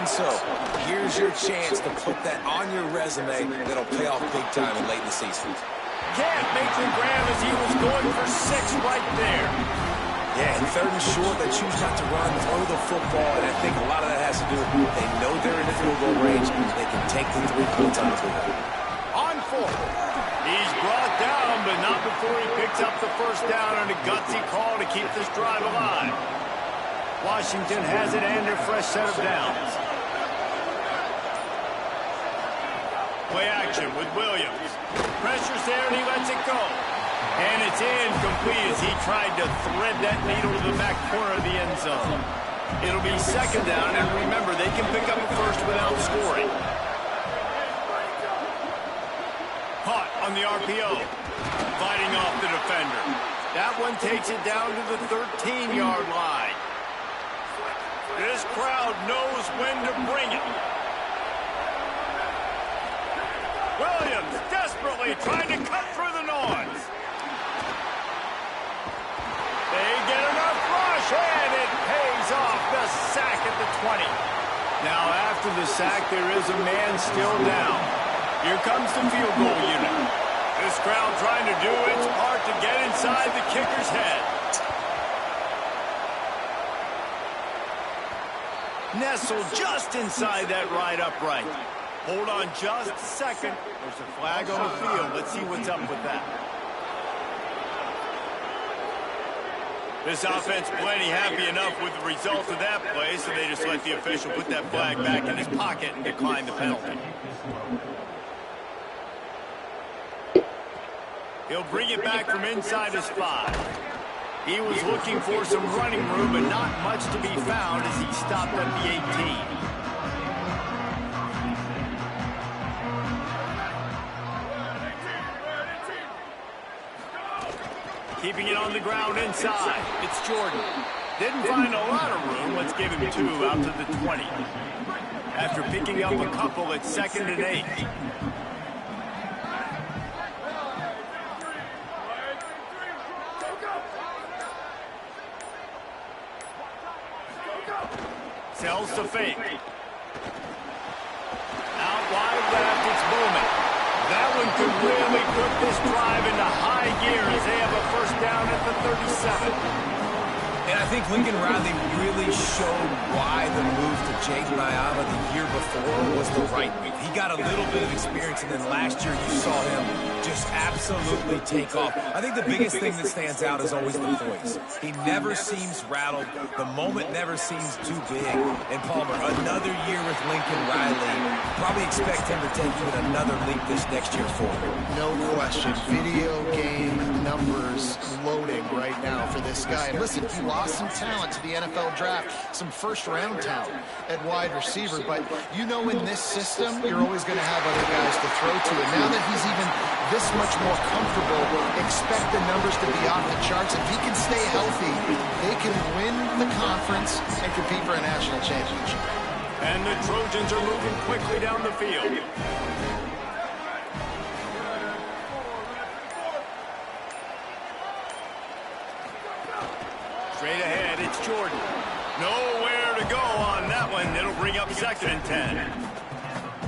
And so, here's your chance to put that on your resume that'll pay off big time late in the season. Can't make the grab as he was going for 6 right there. Yeah, and 3rd and short, they choose not to run, throw the football, and I think a lot of that has to do with they know they're in the field goal range. They can take the 3 points on the board. On 4th. He's brought down, but not before he picks up the 1st down on a gutsy call to keep this drive alive. Washington has it and a fresh set of downs. Play action with Williams. Pressure's there and he lets it go. And it's incomplete as he tried to thread that needle to the back corner of the end zone. It'll be 2nd down, and remember, they can pick up a 1st without scoring. Caught on the RPO. Fighting off the defender. That one takes it down to the 13-yard line. This crowd knows when to bring it. Williams desperately trying to cut through the noise. They get enough rush, and it pays off. The sack at the 20. Now, after the sack, there is a man still down. Here comes the field goal unit. This crowd trying to do its part to get inside the kicker's head. Nestled just inside that right upright. Hold on just a second. There's a flag on the field. Let's see what's up with that. This offense plenty happy enough with the result of that play, so they just let the official put that flag back in his pocket and decline the penalty. He'll bring it back from inside his 5. He was looking for some running room, but not much to be found as he stopped at the 18. Keeping it on the ground inside. It's Jordan. Didn't find a lot of room. Let's give him 2 out to the 20. After picking up a couple, it's 2nd and 8. Sells to fake. Out wide left, it's Bowman. That one could really put this drive into high gear as they have a 1st down at the 37. And I think Lincoln Riley really showed why the move to Jake Nyama the year before was the right move. He got a little bit of experience, and then last year you saw him just absolutely take off. I think the biggest thing that stands out is always the voice. He never seems rattled. The moment never seems too big. And Palmer, another year with Lincoln Riley. Probably expect him to take even another leap this next year forward. No question. Video game numbers loading right now for this guy. And listen, he lost some talent to the NFL draft, some 1st-round talent at wide receiver. But you know, in this system, you're always going to have other guys to throw to. And now that he's even this much more comfortable, expect the numbers to be off the charts. If he can stay healthy, they can win the conference and compete for a national championship. And the Trojans are moving quickly down the field. Straight ahead, it's Jordan. Nowhere to go on that one. It'll bring up 2nd and 10.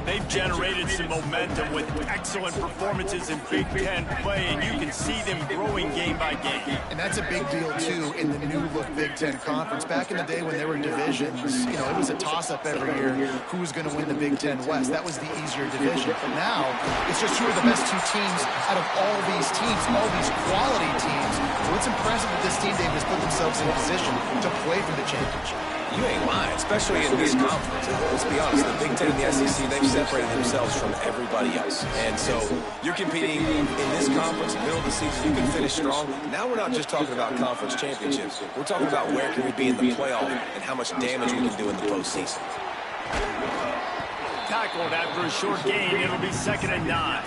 They've generated some momentum with excellent performances in Big Ten play, and you can see them growing game by game. And that's a big deal, too, in the new-look Big Ten Conference. Back in the day when there were divisions, you know, it was a toss-up every year who was going to win the Big Ten West. That was the easier division. But now, it's just who are the best 2 teams out of all these teams, all these quality teams. So it's impressive that this team, they've just put themselves in position to play for the championship. You ain't lying, especially in this conference. Let's be honest, the Big Ten and the SEC, they've separated themselves from everybody else. And so you're competing in this conference, middle of the season, you can finish strong. Now we're not just talking about conference championships. We're talking about where can we be in the playoff and how much damage we can do in the postseason. Tackled after a short gain, it'll be 2nd and 9.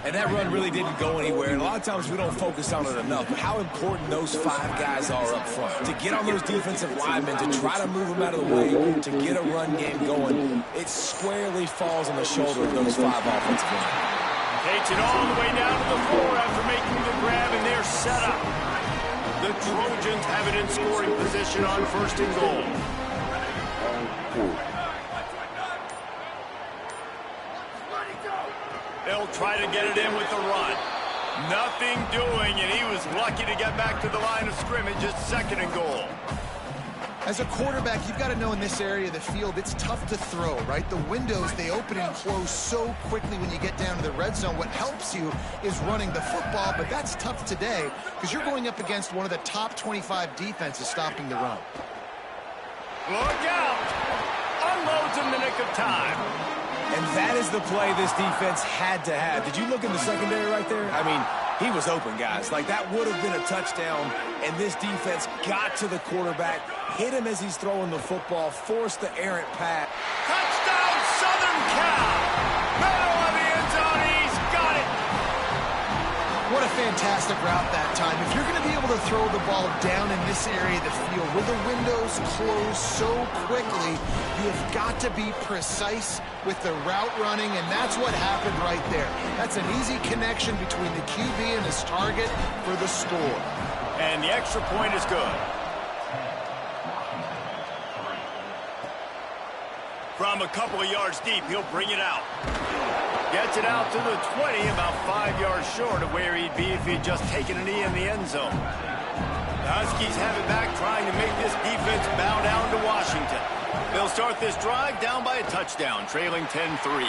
And that run really didn't go anywhere. And a lot of times we don't focus on it enough. But how important those 5 guys are up front. To get on those defensive linemen, to try to move them out of the way, to get a run game going, it squarely falls on the shoulder of those 5 offensive linemen. Takes it all the way down to the floor after making the grab, and they're set up. The Trojans have it in scoring position on 1st and goal. They'll try to get it in with the run. Nothing doing, and he was lucky to get back to the line of scrimmage at 2nd and goal. As a quarterback, you've got to know in this area of the field, it's tough to throw, right? The windows, they open and close so quickly when you get down to the red zone. What helps you is running the football, but that's tough today because you're going up against one of the top 25 defenses stopping the run. Look out! Unloads in the nick of time. And that is the play this defense had to have. Did you look in the secondary right there? I mean, he was open, guys. Like, that would have been a touchdown, and this defense got to the quarterback, hit him as he's throwing the football, forced the errant pass. Touchdown, Southern Cal! Middle of the end zone, he's got it! What a fantastic route that time. If you're going to be able to throw the ball down in this area of the field where the windows close so quickly, you've got to be precise with the route running, and that's what happened right there. That's an easy connection between the QB and his target for the score. And the extra point is good. From a couple of yards deep, he'll bring it out. Gets it out to the 20, about 5 yards short of where he'd be if he'd just taken a knee in the end zone. The Huskies have it back, trying to make this defense bow down to Washington. They'll start this drive down by a touchdown, trailing 10-3.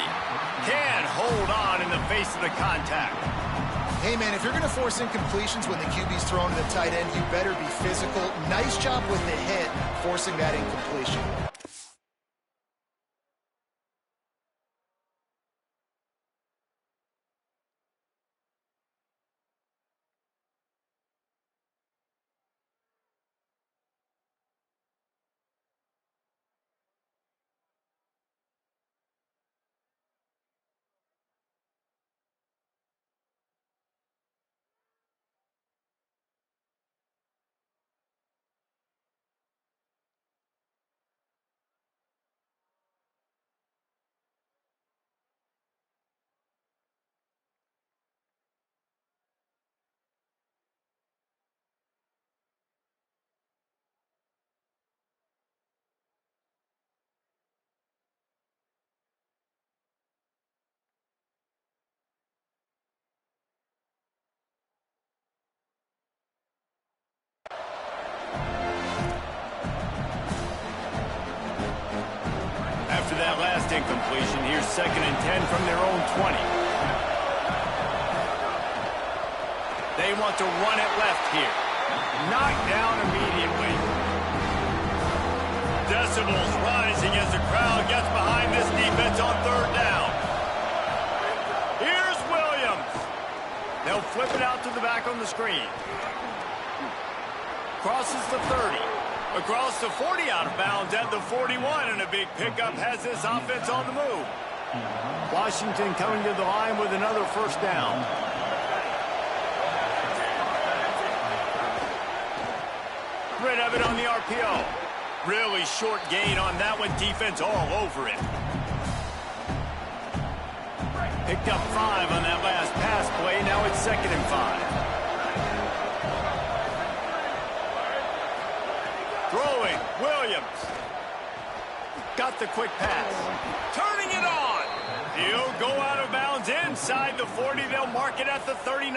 Can hold on in the face of the contact. Hey, man, if you're going to force incompletions when the QB's throwing to the tight end, you better be physical. Nice job with the hit, forcing that incompletion. After that last incompletion, here's 2nd and 10 from their own 20. They want to run it left here. Knocked down immediately. Decibels rising as the crowd gets behind this defense on 3rd down. Here's Williams. They'll flip it out to the back on the screen. Crosses the 30. Across the 40, out of bounds at the 41, and a big pickup has this offense on the move. Washington coming to the line with another 1st down. Rid of it on the RPO. Really short gain on that one. Defense all over it. Picked up 5 on that last pass play. Now it's 2nd and 5. Throwing, Williams. Got the quick pass. Turning it on. He'll go out of bounds inside the 40. They'll mark it at the 39.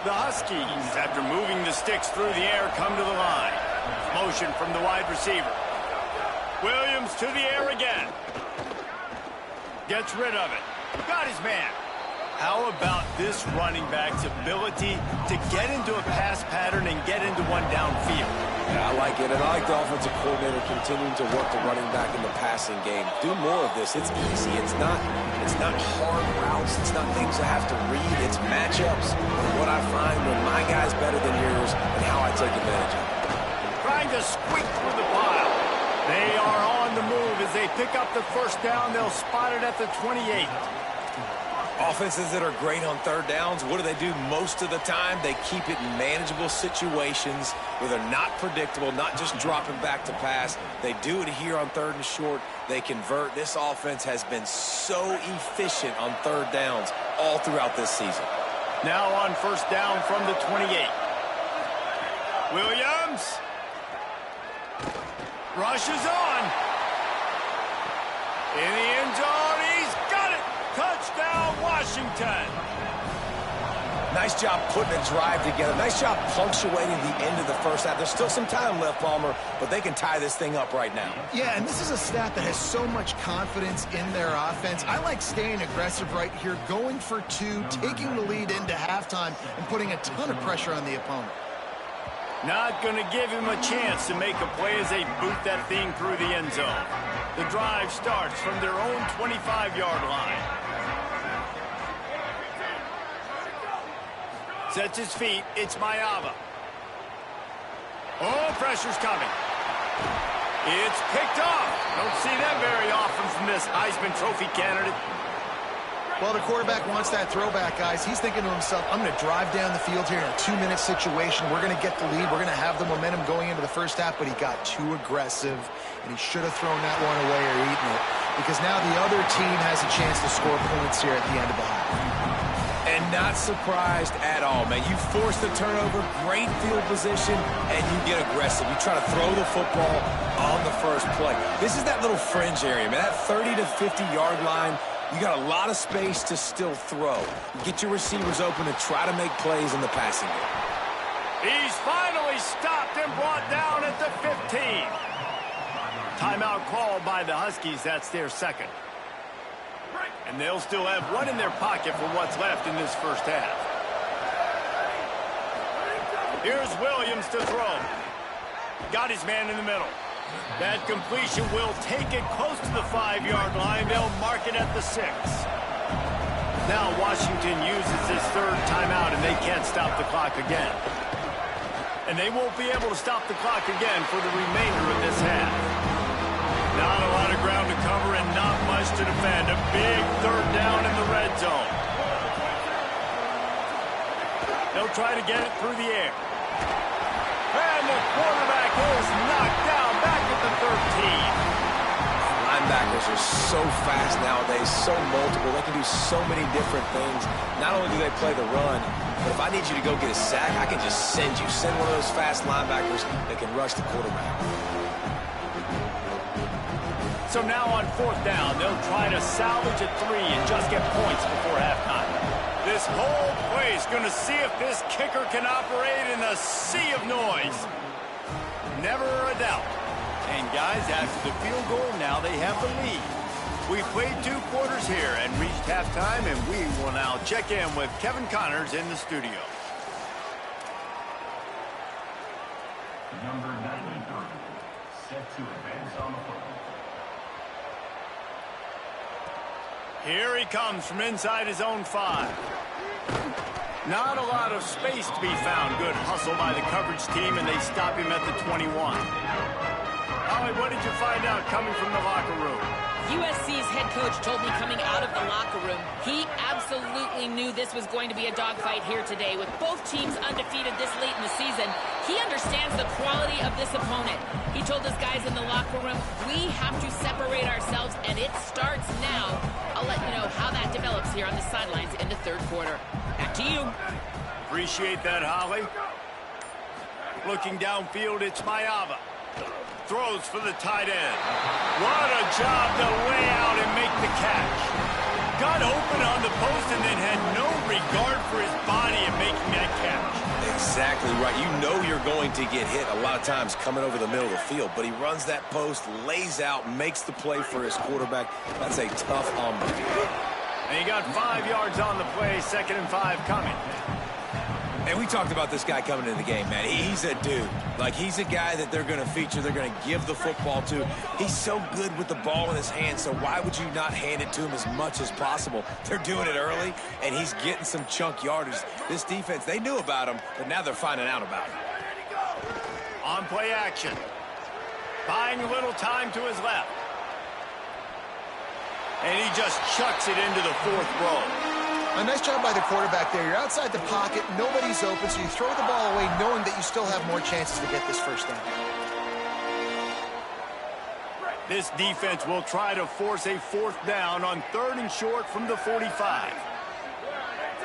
The Huskies, after moving the sticks through the air, come to the line. Motion from the wide receiver. Williams to the air again. Gets rid of it. Got his man. How about this running back's ability to get into a pass pattern and get into one downfield? Yeah, I like it, and I like the offensive coordinator continuing to work the running back in the passing game. Do more of this. It's easy. It's not hard routes. It's not things I have to read. It's matchups. And what I find when my guy's better than yours and how I take advantage of it. Trying to squeak through the pile. They are on the move as they pick up the 1st down. They'll spot it at the 28. Offenses that are great on 3rd downs, what do? Most of the time, they keep it in manageable situations where they're not predictable, not just dropping back to pass. They do it here on 3rd and short. They convert. This offense has been so efficient on 3rd downs all throughout this season. Now on 1st down from the 28. Williams. Rushes on. and 10. Nice job putting a drive together. Nice job punctuating the end of the first half. There's still some time left, Palmer, but they can tie this thing up right now. Yeah, and this is a staff that has so much confidence in their offense. I like staying aggressive right here, going for two, taking the lead into halftime, and putting a ton of pressure on the opponent. Not going to give him a chance to make a play as they boot that thing through the end zone. The drive starts from their own 25-yard line. Sets his feet. It's Mayava. Oh, pressure's coming. It's picked off. Don't see that very often from this Heisman Trophy candidate. Well, the quarterback wants that throwback, guys. He's thinking to himself, I'm going to drive down the field here in a 2-minute situation. We're going to get the lead. We're going to have the momentum going into the first half, but he got too aggressive, and he should have thrown that one away or eaten it, because now the other team has a chance to score points here at the end of the half. And not surprised at all, man. You force the turnover, great field position, and you get aggressive. You try to throw the football on the first play. This is that little fringe area, man. That 30 to 50-yard line, you got a lot of space to still throw. Get your receivers open and try to make plays in the passing game. He's finally stopped and brought down at the 15. Timeout called by the Huskies. That's their second. And they'll still have one in their pocket for what's left in this first half. Here's Williams to throw. Got his man in the middle. That completion will take it close to the 5-yard line. They'll mark it at the 6. Now Washington uses his third timeout, and they can't stop the clock again. And they won't be able to stop the clock again for the remainder of this half. Not a lot of ground to cover and not much to defend. A big third down in the red zone. They'll try to get it through the air. And the quarterback is knocked down back at the 13. Linebackers are so fast nowadays, so multiple. They can do so many different things. Not only do they play the run, but if I need you to go get a sack, I can just send one of those fast linebackers that can rush the quarterback. So now on fourth down, they'll try to salvage a 3 and just get points before halftime. This whole play is going to see if this kicker can operate in a sea of noise. Never a doubt. And guys, after the field goal, now they have the lead. We played 2 quarters here and reached halftime, and we will now check in with Kevin Connors in the studio. Number 93, set to advance on the football. Here he comes from inside his own 5. Not a lot of space to be found. Good hustle by the coverage team, and they stop him at the 21. Holly, what did you find out coming from the locker room? USC's head coach told me coming out of the locker room, he absolutely knew this was going to be a dogfight here today. With both teams undefeated this late in the season, he understands the quality of this opponent. He told his guys in the locker room, we have to separate ourselves, and it starts now. I'll let you know how that develops here on the sidelines in the third quarter. Back to you. Appreciate that, Holly. Looking downfield, it's Mayava. Throws for the tight end. What a job to lay out and make the catch. Got open on the post and then had no regard for his body in making that catch. Exactly right. You know you're going to get hit a lot of times coming over the middle of the field, but he runs that post, lays out, makes the play for his quarterback. That's a tough hombre. And he got 5 yards on the play, 2nd and 5 coming. And we talked about this guy coming into the game, man. He's a dude. Like, he's a guy that they're going to feature, they're going to give the football to. He's so good with the ball in his hand, so why would you not hand it to him as much as possible? They're doing it early, and he's getting some chunk yardage. This defense, they knew about him, but now they're finding out about him. On play action. Buying a little time to his left. And he just chucks it into the 4th row. A nice job by the quarterback there. You're outside the pocket, nobody's open, so you throw the ball away knowing that you still have more chances to get this first down. This defense will try to force a 4th down on 3rd and short from the 45.